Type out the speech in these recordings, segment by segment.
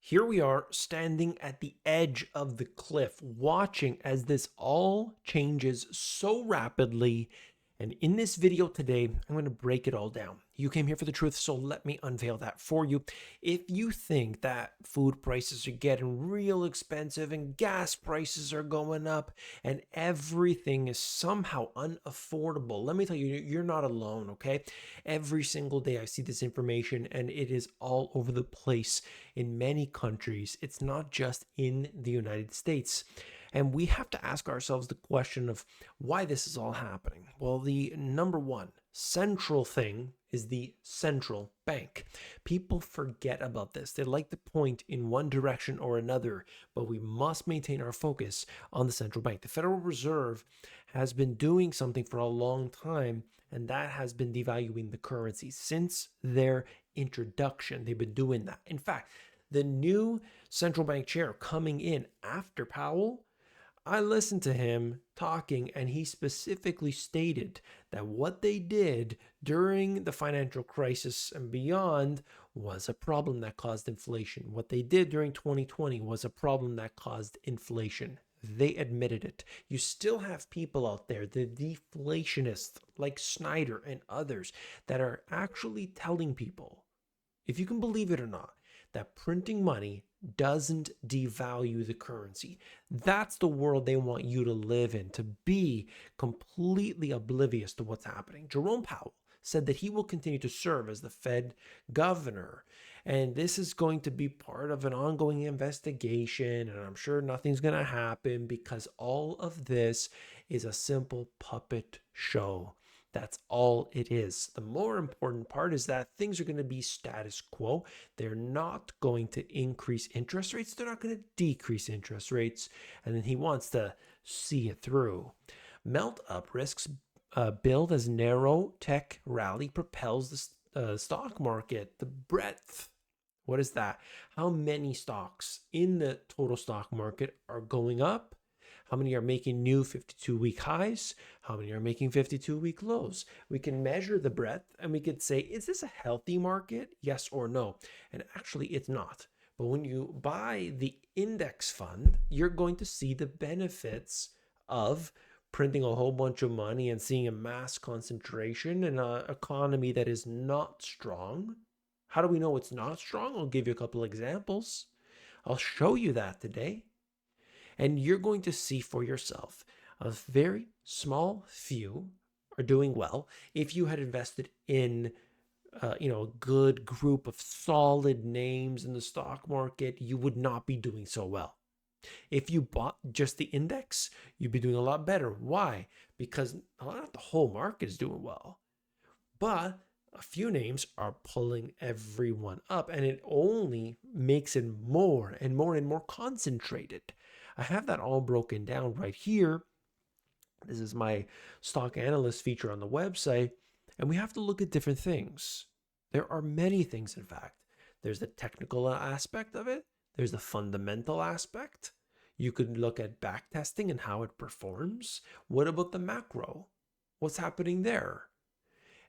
Here we are standing at the edge of the cliff, watching as this all changes so rapidly. And in this video today, I'm going to break it all down. You came here for the truth, so let me unveil that for you. If you think that food prices are getting real expensive and gas prices are going up and everything is somehow unaffordable, let me tell you, you're not alone, okay? Every single day I see this information and it is all over the place in many countries. It's not just in the United States. And we have to ask ourselves the question of why this is all happening. Well, the number one central thing is the central bank. People forget about this. They like to point in one direction or another, but we must maintain our focus on the central bank. The Federal Reserve has been doing something for a long time, and that has been devaluing the currency since their introduction. They've been doing that. In fact, the new central bank chair coming in after Powell, I listened to him talking, and he specifically stated that what they did during the financial crisis and beyond was a problem that caused inflation. What they did during 2020 was a problem that caused inflation. They admitted it. You still have people out there, the deflationists like Snyder and others, that are actually telling people, if you can believe it or not, that printing money doesn't devalue the currency. That's the world they want you to live in, to be completely oblivious to what's happening. Jerome Powell said that he will continue to serve as the Fed governor, and this is going to be part of an ongoing investigation, and I'm sure nothing's going to happen because all of this is a simple puppet show. That's all it is. The more important part is that things are going to be status quo. They're not going to increase interest rates. They're not going to decrease interest rates. And then he wants to see it through. Melt up risks build as narrow tech rally propels the stock market. The breadth. What is that? How many stocks in the total stock market are going up? How many are making new 52-week highs? How many are making 52-week lows? We can measure the breadth and we could say, is this a healthy market? Yes or no? And actually, it's not. But when you buy the index fund, you're going to see the benefits of printing a whole bunch of money and seeing a mass concentration in an economy that is not strong. How do we know it's not strong? I'll give you a couple examples. I'll show you that today. And you're going to see for yourself a very small few are doing well. If you had invested in a good group of solid names in the stock market, you would not be doing so well. If you bought just the index, you'd be doing a lot better. Why? Because not the whole market is doing well, but a few names are pulling everyone up, and it only makes it more and more and more concentrated. I have that all broken down right here. This is my stock analyst feature on the website, and we have to look at different things. There are many things, in fact. There's the technical aspect of it. There's the fundamental aspect. You could look at backtesting and how it performs. What about the macro? What's happening there?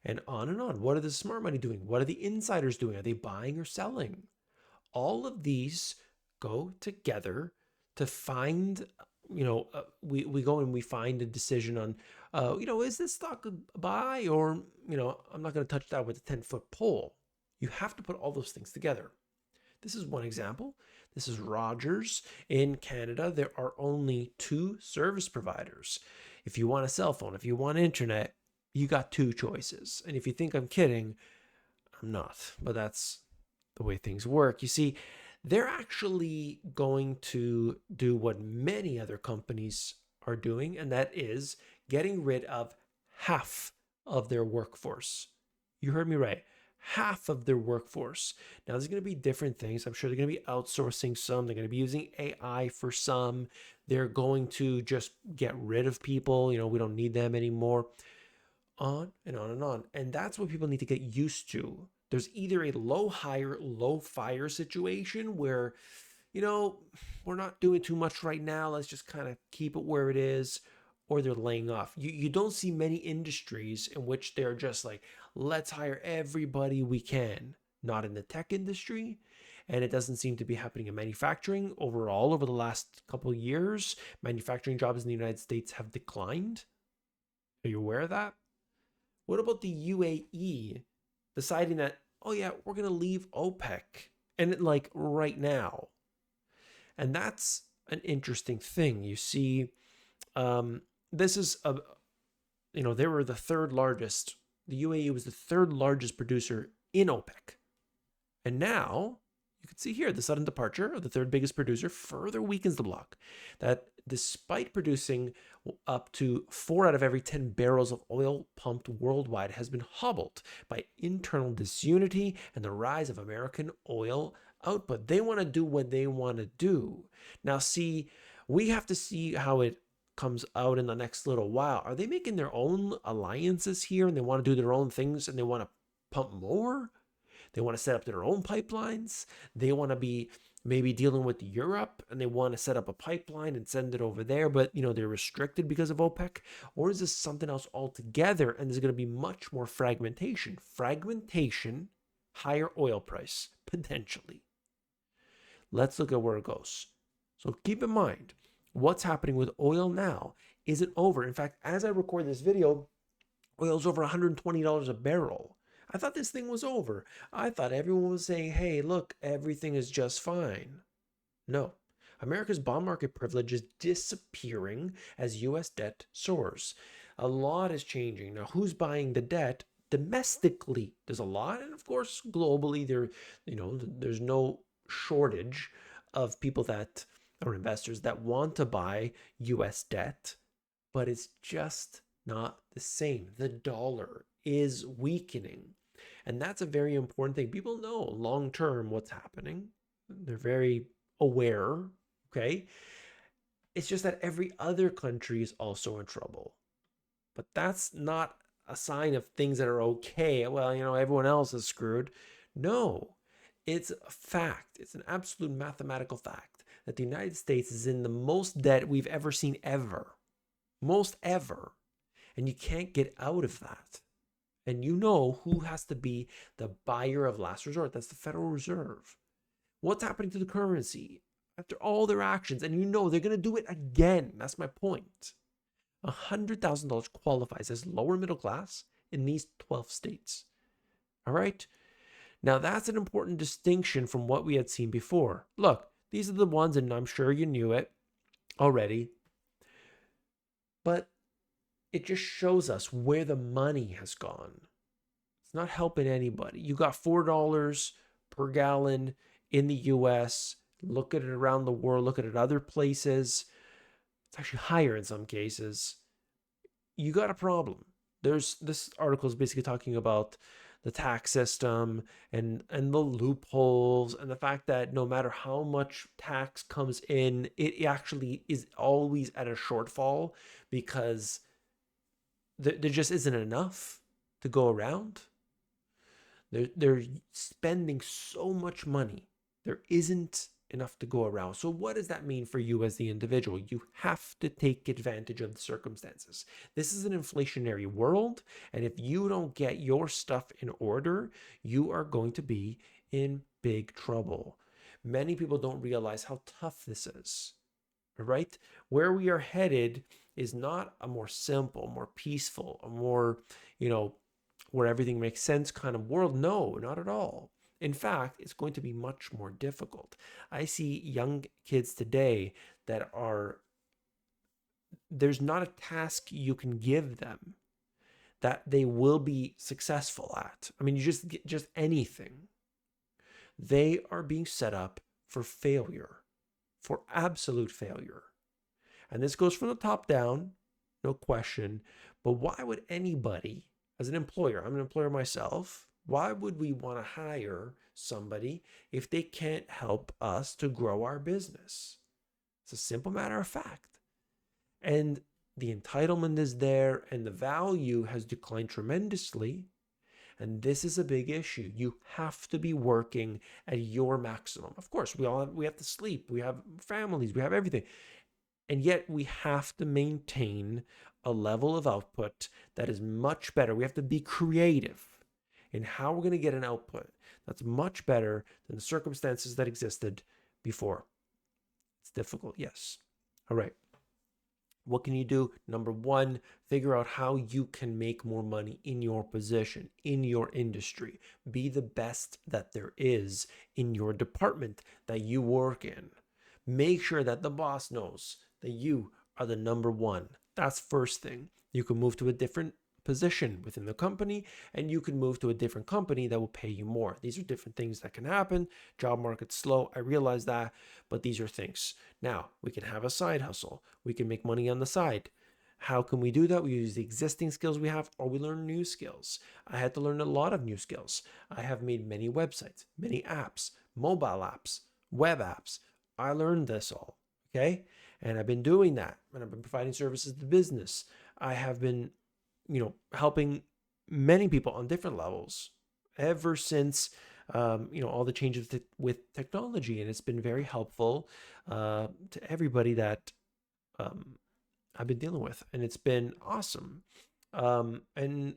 And on and on. What are the smart money doing? What are the insiders doing? Are they buying or selling? All of these go together to find, we go and we find a decision on, is this stock a buy or, I'm not going to touch that with a 10-foot pole. You have to put all those things together. This is one example. This is Rogers. In Canada, there are only 2 service providers. If you want a cell phone, if you want internet, you got 2 choices. And if you think I'm kidding, I'm not. But that's the way things work. You see, they're actually going to do what many other companies are doing, and that is getting rid of half of their workforce. You heard me right. Half of their workforce. Now, there's going to be different things. I'm sure they're going to be outsourcing some. They're going to be using AI for some. They're going to just get rid of people. We don't need them anymore. On and on and on. And that's what people need to get used to. There's either a low hire, low fire situation where, we're not doing too much right now. Let's just kind of keep it where it is. Or they're laying off. You don't see many industries in which they're just like, let's hire everybody we can. Not in the tech industry. And it doesn't seem to be happening in manufacturing overall over the last couple of years. Manufacturing jobs in the United States have declined. Are you aware of that? What about the UAE deciding that, oh yeah, we're going to leave OPEC and like right now? And that's an interesting thing. You see, this is a, they were the third largest. The UAE was the third largest producer in OPEC. And now you can see here the sudden departure of the third biggest producer further weakens the bloc. That despite producing up to 4 out of every 10 barrels of oil pumped worldwide has been hobbled by internal disunity and the rise of American oil output. They want to do what they want to do. Now, see, we have to see how it comes out in the next little while. Are they making their own alliances here and they want to do their own things and they want to pump more? They want to set up their own pipelines. They want to be maybe dealing with Europe and they want to set up a pipeline and send it over there, but they're restricted because of OPEC. Or is this something else altogether and there's going to be much more fragmentation? Fragmentation, higher oil price, potentially. Let's look at where it goes. So keep in mind, what's happening with oil now isn't over. In fact, as I record this video, oil's over $120 a barrel. I thought this thing was over. I thought everyone was saying, hey, look, everything is just fine. No. America's bond market privilege is disappearing as U.S. debt soars. A lot is changing. Now, who's buying the debt? Domestically, there's a lot. And of course, globally, there's no shortage of people that are investors that want to buy U.S. debt. But it's just not the same. The dollar is weakening. And that's a very important thing. People know long term what's happening. They're very aware, okay? It's just that every other country is also in trouble. But that's not a sign of things that are okay. Well, everyone else is screwed. No, it's a fact. It's an absolute mathematical fact that the United States is in the most debt we've ever seen ever. Most ever. And you can't get out of that. And who has to be the buyer of last resort. That's the Federal Reserve. What's happening to the currency after all their actions? And they're going to do it again. That's my point. $100,000 qualifies as lower middle class in these 12 states. All right? Now, that's an important distinction from what we had seen before. Look, these are the ones, and I'm sure you knew it already. But it just shows us where the money has gone. It's not helping anybody. You got $4 per gallon in the US. Look at it around the world. Look at it other places. It's actually higher in some cases. You got a problem. This article is basically talking about the tax system and the loopholes and the fact that no matter how much tax comes in, it actually is always at a shortfall because there just isn't enough to go around. They're spending so much money. There isn't enough to go around. So what does that mean for you as the individual? You have to take advantage of the circumstances. This is an inflationary world. And if you don't get your stuff in order, you are going to be in big trouble. Many people don't realize how tough this is. All right? Where we are headed is not a more simple, more peaceful, a more, where everything makes sense kind of world. No, not at all. In fact, it's going to be much more difficult. I see young kids today that there's not a task you can give them that they will be successful at. I mean, just anything. They are being set up for failure, for absolute failure. And this goes from the top down, no question. But why would anybody, as an employer, I'm an employer myself, why would we want to hire somebody if they can't help us to grow our business? It's a simple matter of fact. And the entitlement is there and the value has declined tremendously. And this is a big issue. You have to be working at your maximum. Of course, we have to sleep. We have families. We have everything. And yet we have to maintain a level of output that is much better. We have to be creative in how we're going to get an output That's much better than the circumstances that existed before. It's difficult, yes. All right. What can you do? Number one, figure out how you can make more money in your position, in your industry. Be the best that there is in your department that you work in. Make sure that the boss knows that you are the number one. That's first thing. You can move to a different position within the company, and you can move to a different company that will pay you more. These are different things that can happen. Job market's slow. I realize that, but these are things. Now, we can have a side hustle. We can make money on the side. How can we do that? We use the existing skills we have, or we learn new skills. I had to learn a lot of new skills. I have made many websites, many apps, mobile apps, web apps. I learned this all, okay? And I've been doing that, and I've been providing services to business. I have been helping many people on different levels ever since, all the changes with technology. And it's been very helpful to everybody that I've been dealing with. And it's been awesome. And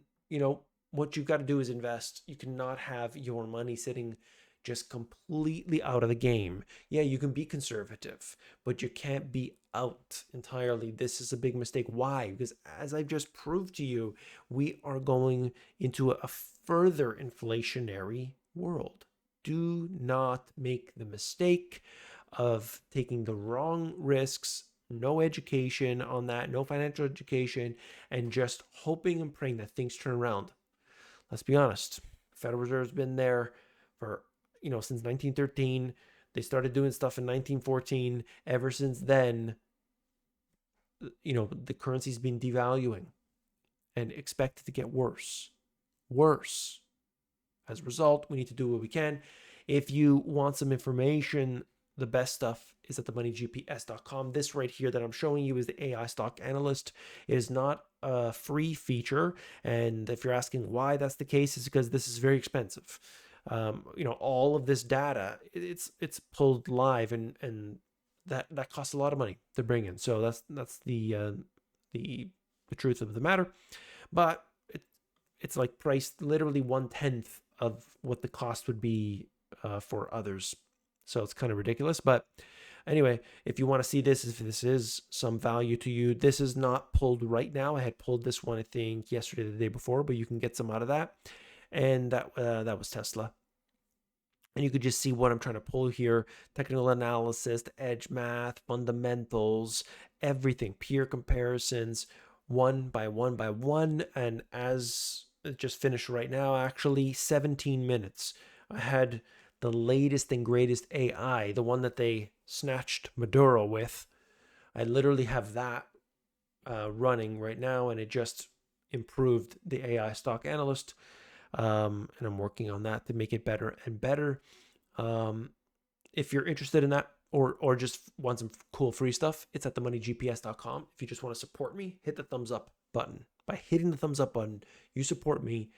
what you've got to do is invest. You cannot have your money sitting just completely out of the game. Yeah, you can be conservative, but you can't be out entirely. This is a big mistake. Why? Because as I've just proved to you, we are going into a further inflationary world. Do not make the mistake of taking the wrong risks, no education on that, no financial education, and just hoping and praying that things turn around. Let's be honest. Federal Reserve's been there for since 1913. They started doing stuff in 1914. Ever since then, the currency's been devaluing and expected to get worse. As a result, we need to do what we can. If you want some information, the best stuff is at themoneygps.com. This right here that I'm showing you is the AI stock analyst. It is not a free feature. And if you're asking why that's the case, it's because this is very expensive. All of this data, it's pulled live, and that costs a lot of money to bring in. So that's the truth of the matter. But it's like priced literally 1/10 of what the cost would be for others. So it's kind of ridiculous. But anyway, if you want to see this, if this is some value to you, this is not pulled right now. I had pulled this one, I think, yesterday or the day before, but you can get some out of that. And that was Tesla. And you could just see what I'm trying to pull here: technical analysis, the edge math, fundamentals, everything, peer comparisons, one by one. And as it just finished right now, actually 17 minutes. I had the latest and greatest AI, the one that they snatched Maduro with. I literally have that running right now, and it just improved the AI stock analyst. And I'm working on that to make it better and better. If you're interested in that, or just want some cool free stuff, it's at themoneygps.com. If you just want to support me, hit the thumbs up button. By hitting the thumbs up button, you support me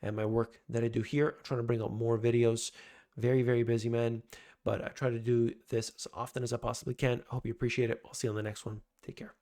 and my work that I do here. I'm trying to bring out more videos. Very, very busy, man. But I try to do this as often as I possibly can. I hope you appreciate it. I'll see you on the next one. Take care.